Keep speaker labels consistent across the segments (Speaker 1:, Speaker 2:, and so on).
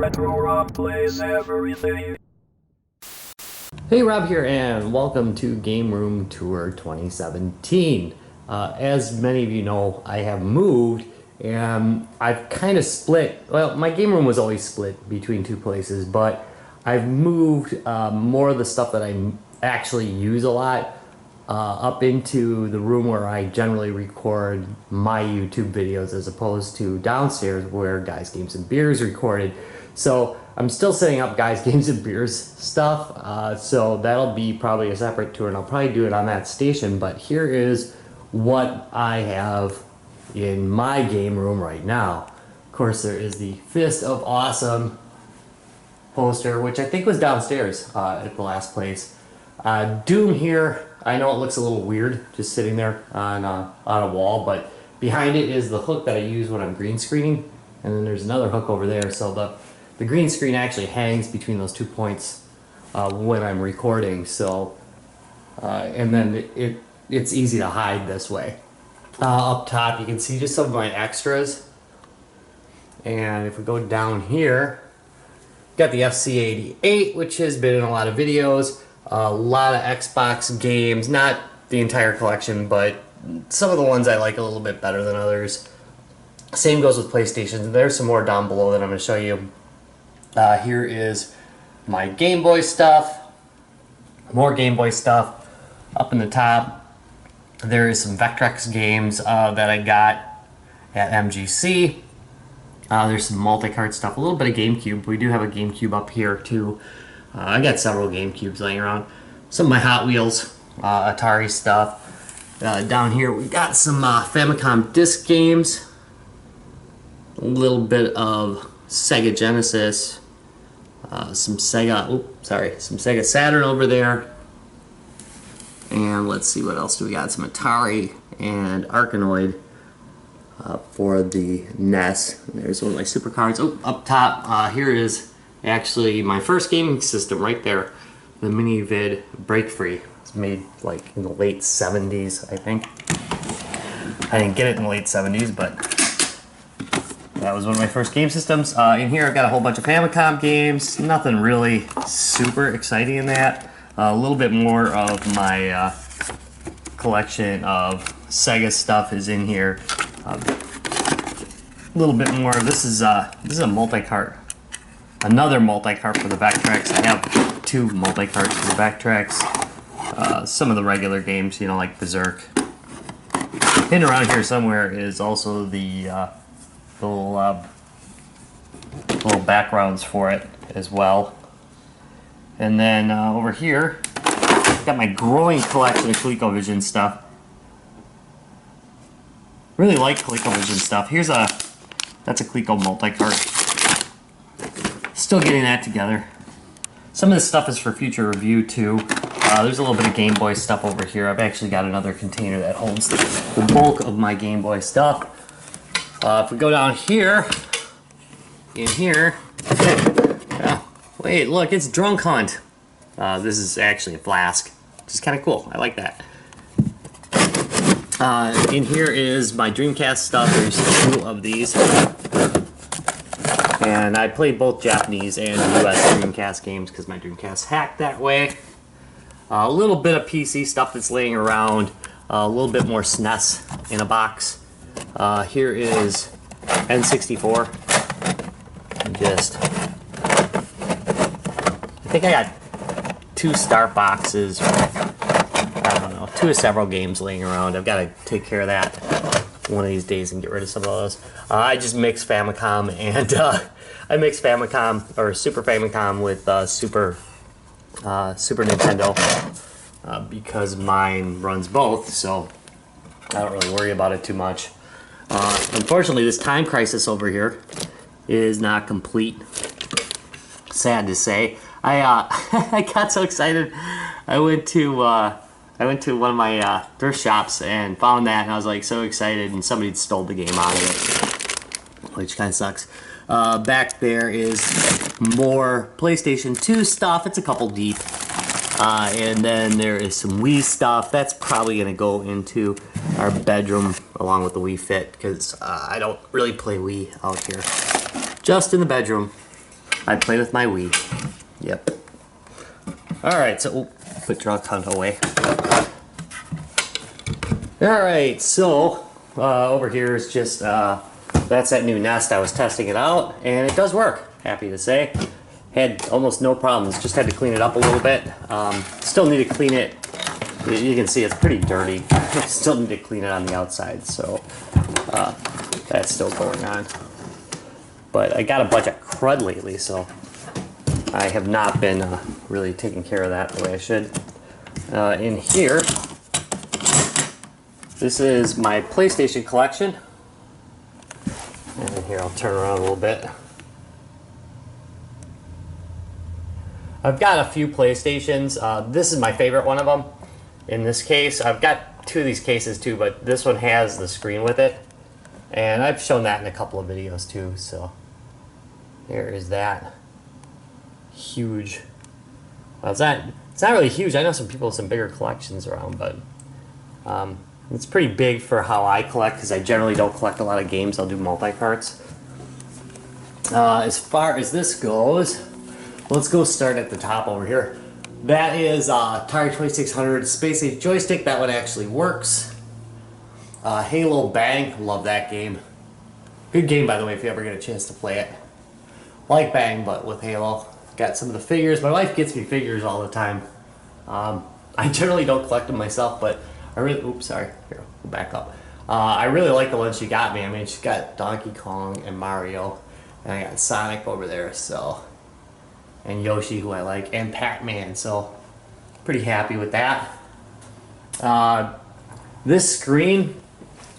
Speaker 1: Retro Rob plays everything.
Speaker 2: Hey, Rob here, and welcome to Game Room Tour 2017. As many of you know, I have moved, and I've kind of split. Well, my game room was always split between two places, but I've moved more of the stuff that I actually use a lot up into the room where I generally record my YouTube videos, as opposed to downstairs where Guys, Games, and Beers recorded. So I'm still setting up Guys, Games, and Beers stuff, so that'll be probably a separate tour, and I'll probably do it on that station. But here is what I have in my game room right now. Of course, there is the Fist of Awesome poster, which I think was downstairs at the last place. Doom here. I know it looks a little weird just sitting there on a wall, but behind it is the hook that I use when I'm green screening, and then there's another hook over there. So the green screen actually hangs between those 2 points when I'm recording. So and then it's easy to hide this way. Up top, you can see just some of my extras, and if we go down here, got the FC88, which has been in a lot of videos. A lot of Xbox games, not the entire collection, but some of the ones I like a little bit better than others. Same goes with PlayStation. There's some more down below that I'm going to show you. Here is my Game Boy stuff. More Game Boy stuff. Up in the top, there is some Vectrex games that I got at MGC. There's some multi-cart stuff, a little bit of GameCube. We do have a GameCube up here too. I got several GameCubes laying around. Some of my Hot Wheels, Atari stuff. Down here we got some Famicom disc games. A little bit of Sega Genesis. Some Sega Saturn over there. And let's see, what else do we got? Some Atari and Arkanoid for the NES. There's one of my super cards. Oh, up top, here is actually my first gaming system right there, the Minivid Breakfree. It's made like in the late 70s, I think. I didn't get it in the late 70s, but that was one of my first game systems. In here I've got a whole bunch of Famicom games. Nothing really super exciting in that. A little bit more of my collection of Sega stuff is in here. A little bit more. This is a multi-cart. Another multi-cart for the Vectrex. I have two multi-carts for the Vectrex. Some of the regular games, you know, like Berserk. Hidden around here somewhere is also the little backgrounds for it as well. And then over here, I've got my growing collection of ColecoVision stuff. Really like ColecoVision stuff. That's a Coleco multi-cart. Still getting that together. Some of this stuff is for future review too. There's a little bit of Game Boy stuff over here. I've actually got another container that holds the bulk of my Game Boy stuff. If we go down here, in here, wait, look, it's Drunk Hunt. This is actually a flask, which is kind of cool. I like that. In here is my Dreamcast stuff. There's two of these. And I played both Japanese and US Dreamcast games because my Dreamcast hacked that way. A little bit of PC stuff that's laying around. A little bit more SNES in a box. Here is N64. I think I got two start boxes. I don't know, two of several games laying around. I've got to take care of that one of these days and get rid of some of those. I just mixed Famicom and I mixed Famicom or Super Famicom with Super Nintendo because mine runs both, so I don't really worry about it too much. Unfortunately, this Time Crisis over here is not complete. Sad to say. I got so excited. I went to one of my thrift shops and found that, and I was like so excited, and somebody stole the game out of it, which kind of sucks. Back there is more PlayStation 2 stuff. It's a couple deep. And then there is some Wii stuff. That's probably going to go into our bedroom along with the Wii Fit, because I don't really play Wii out here. Just in the bedroom. I play with my Wii. Yep. Alright, so put drug hunt away. Alright, so over here is just that's that new Nest. I was testing it out and it does work, happy to say. Had almost no problems, just had to clean it up a little bit. Still need to clean it. You can see it's pretty dirty. Still need to clean it on the outside, so that's still going on. But I got a bunch of crud lately, so I have not been really taking care of that the way I should. In here, this is my PlayStation collection. And here, I'll turn around a little bit. I've got a few PlayStations. This is my favorite one of them. In this case, I've got two of these cases too, but this one has the screen with it. And I've shown that in a couple of videos too, so there is that. Huge. Well, it's not really huge. I know some people with some bigger collections around, but it's pretty big for how I collect, because I generally don't collect a lot of games. I'll do multi-parts. As far as this goes, let's go start at the top over here. That is Atari 2600 Space Age joystick. That one actually works. Halo Bang, love that game. Good game, by the way, if you ever get a chance to play it. Like Bang, but with Halo. Got some of the figures. My wife gets me figures all the time. I generally don't collect them myself, but I really, oops, sorry, here, we'll back up. I really like the ones she got me. I mean, she's got Donkey Kong and Mario, and I got Sonic over there, so, and Yoshi, who I like, and Pac-Man, so pretty happy with that. This screen,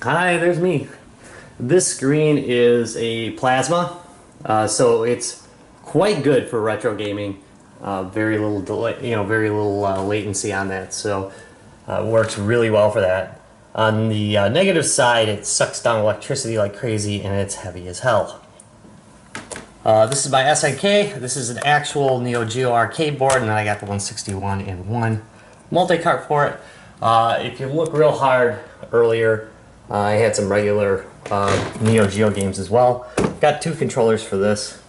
Speaker 2: hi, there's me. This screen is a plasma, so it's quite good for retro gaming. Very little delay, very little latency on that, so it works really well for that. On the negative side, it sucks down electricity like crazy, and it's heavy as hell. This is my SNK. This is an actual neo-geo arcade board, and then I got the 161 in one multi-cart for it. If you look real hard earlier, I had some regular neo-geo games as well. Got two controllers for this.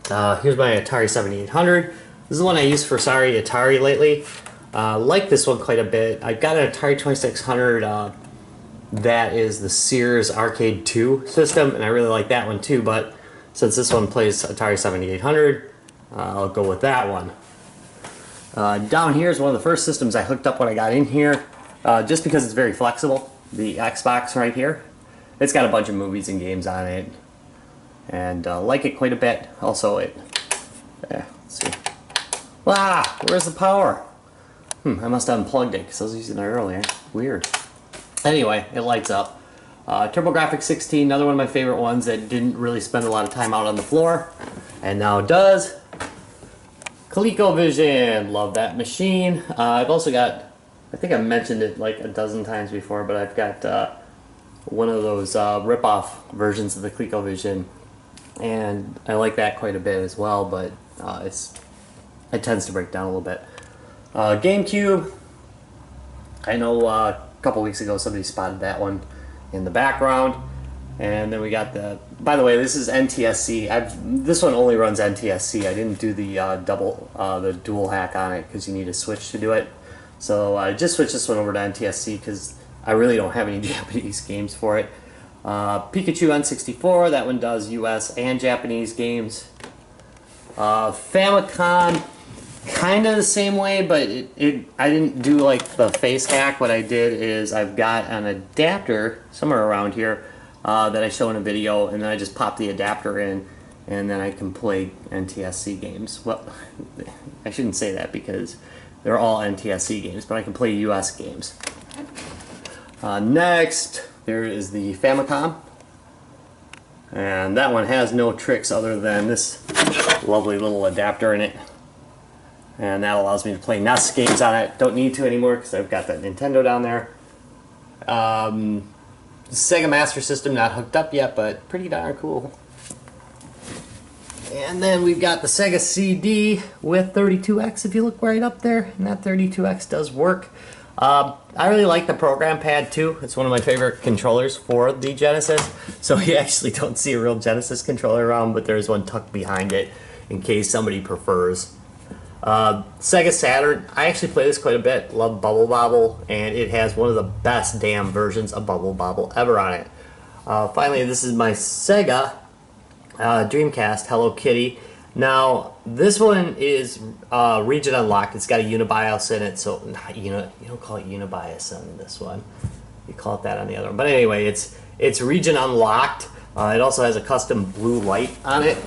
Speaker 2: Here's my Atari 7800. This is the one I use for Atari lately. Like this one quite a bit. I've got an Atari 2600 that is the Sears Arcade 2 system, and I really like that one too, but since this one plays Atari 7800, I'll go with that one. Down here is one of the first systems I hooked up when I got in here, just because it's very flexible. The Xbox right here. It's got a bunch of movies and games on it, and like it quite a bit. Also, let's see. Ah, where's the power? I must have unplugged it because I was using it earlier. Weird. Anyway, it lights up. TurboGrafx 16, another one of my favorite ones that didn't really spend a lot of time out on the floor, and now does. ColecoVision, love that machine. I've also got, I think I've mentioned it like a dozen times before, but I've got one of those rip-off versions of the ColecoVision, and I like that quite a bit as well, but it tends to break down a little bit. GameCube, I know a couple weeks ago somebody spotted that one in the background, and then we got the, by the way, this is NTSC. This one only runs NTSC. I didn't do the the dual hack on it because you need a switch to do it, so I just switched this one over to NTSC because I really don't have any Japanese games for it. Pikachu N64, that one does US and Japanese games. Famicom, kind of the same way, but I didn't do like the face hack. What I did is I've got an adapter somewhere around here that I show in a video, and then I just pop the adapter in, and then I can play NTSC games. Well, I shouldn't say that because they're all NTSC games, but I can play US games. Next, there is the Famicom, and that one has no tricks other than this lovely little adapter in it, and that allows me to play NES games on it. Don't need to anymore because I've got that Nintendo down there. Sega Master System, not hooked up yet, but pretty darn cool. And then we've got the Sega CD with 32X, if you look right up there, and that 32X does work. I really like the program pad too. It's one of my favorite controllers for the Genesis. So you actually don't see a real Genesis controller around, but there's one tucked behind it. in case somebody prefers. Sega Saturn, I actually play this quite a bit. Love Bubble Bobble, and it has one of the best damn versions of Bubble Bobble ever on it. Finally, this is my Sega Dreamcast Hello Kitty. Now, this one is region unlocked. It's got a Unibios in it, so you don't call it Unibios on this one. You call it that on the other one. But anyway, it's region unlocked. It also has a custom blue light on it.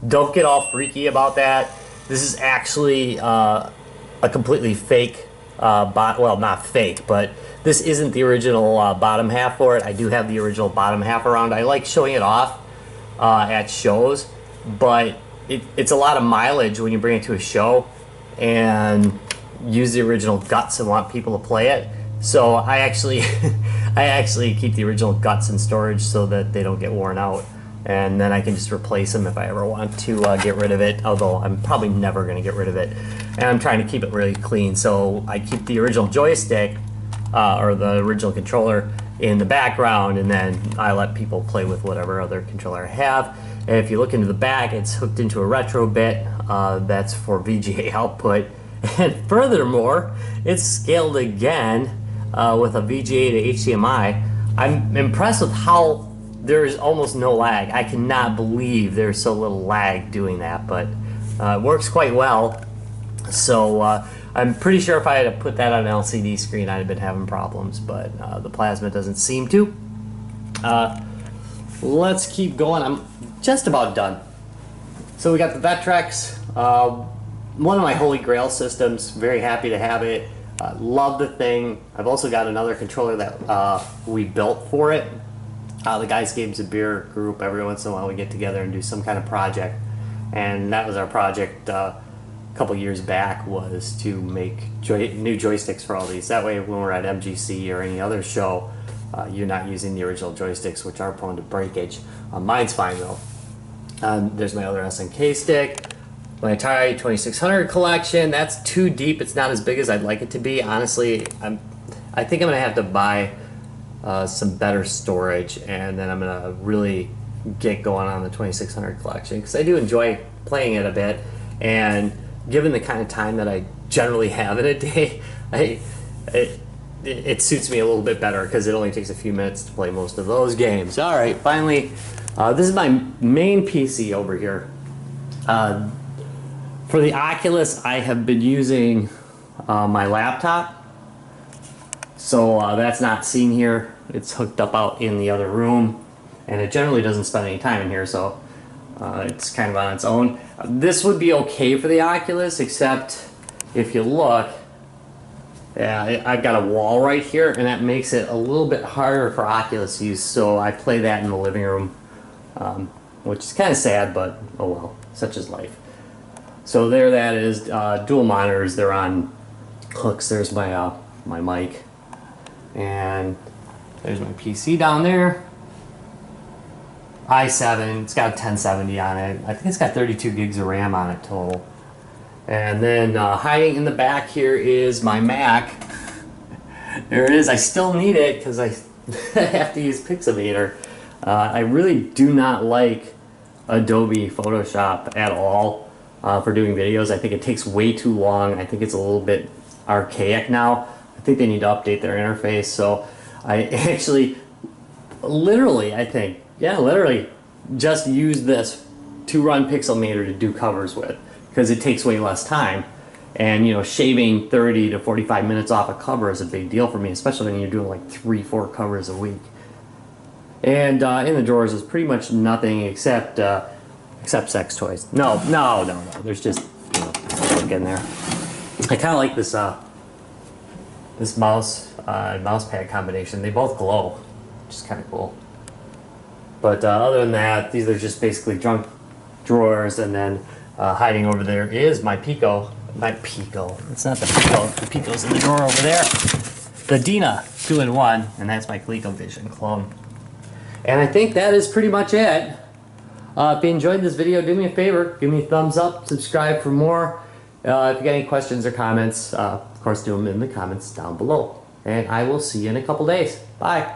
Speaker 2: Don't get all freaky about that. This is actually a completely fake well, not fake, but this isn't the original bottom half for it. I do have the original bottom half around. I like showing it off at shows, but it's a lot of mileage when you bring it to a show and use the original guts and want people to play it. So I actually keep the original guts in storage so that they don't get worn out, and then I can just replace them if I ever want to get rid of it, although I'm probably never going to get rid of it, and I'm trying to keep it really clean. So I keep the original joystick or the original controller in the background, and then I let people play with whatever other controller I have. And if you look into the back, it's hooked into a retro bit that's for VGA output, and furthermore it's scaled again with a VGA to HDMI. I'm impressed with how there's almost no lag. I cannot believe there's so little lag doing that, but it works quite well. So I'm pretty sure if I had to put that on an LCD screen, I'd have been having problems, but the plasma doesn't seem to. Let's keep going. I'm just about done. So we got the Vectrex, one of my holy grail systems. Very happy to have it. Love the thing. I've also got another controller that we built for it. The Guys Games and Beer group, every once in a while we get together and do some kind of project, and that was our project a couple years back, was to make new joysticks for all these. That way when we're at MGC or any other show, you're not using the original joysticks, which are prone to breakage. Mine's fine though. There's my other SNK stick. My Atari 2600 collection, that's too deep. It's not as big as I'd like it to be. Honestly, I think I'm gonna have to buy some better storage, and then I'm gonna really get going on the 2600 collection, because I do enjoy playing it a bit, and given the kind of time that I generally have in a day, it suits me a little bit better, because it only takes a few minutes to play most of those games. All right, finally, this is my main PC over here. For the Oculus, I have been using my laptop. So that's not seen here. It's hooked up out in the other room, and it generally doesn't spend any time in here, so it's kind of on its own. This would be okay for the Oculus, except if you look, yeah, I've got a wall right here, and that makes it a little bit harder for Oculus use, so I play that in the living room, which is kind of sad, but oh well, such is life. So there that is, dual monitors, they're on hooks. There's my, my mic. And there's my PC down there. i7, it's got a 1070 on it. I think it's got 32 gigs of RAM on it total. And then hiding in the back here is my Mac. There it is. I still need it because I have to use Pixelmator. I really do not like Adobe Photoshop at all for doing videos. I think it takes way too long. I think it's a little bit archaic now. I think they need to update their interface. So I actually literally just use this to run Pixelmator to do covers with, because it takes way less time, and you know, shaving 30 to 45 minutes off a cover is a big deal for me, especially when you're doing like 3-4 covers a week. And in the drawers is pretty much nothing except sex toys. No, there's just, you know, stuff in there. I kind of like this this mouse pad combination. They both glow, which is kind of cool. But other than that, these are just basically junk drawers, and then hiding over there is my Pico. Not Pico. It's not the Pico. The Pico's in the drawer over there. The Dina 2-in-1, and that's my ColecoVision clone. And I think that is pretty much it. If you enjoyed this video, do me a favor, give me a thumbs up, subscribe for more. If you got any questions or comments, of course, do them in the comments down below. And I will see you in a couple days. Bye.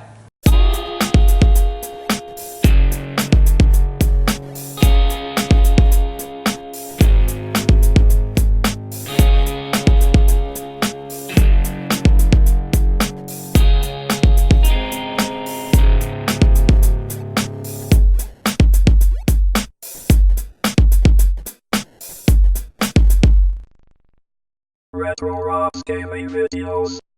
Speaker 1: Pro Rob's gaming videos.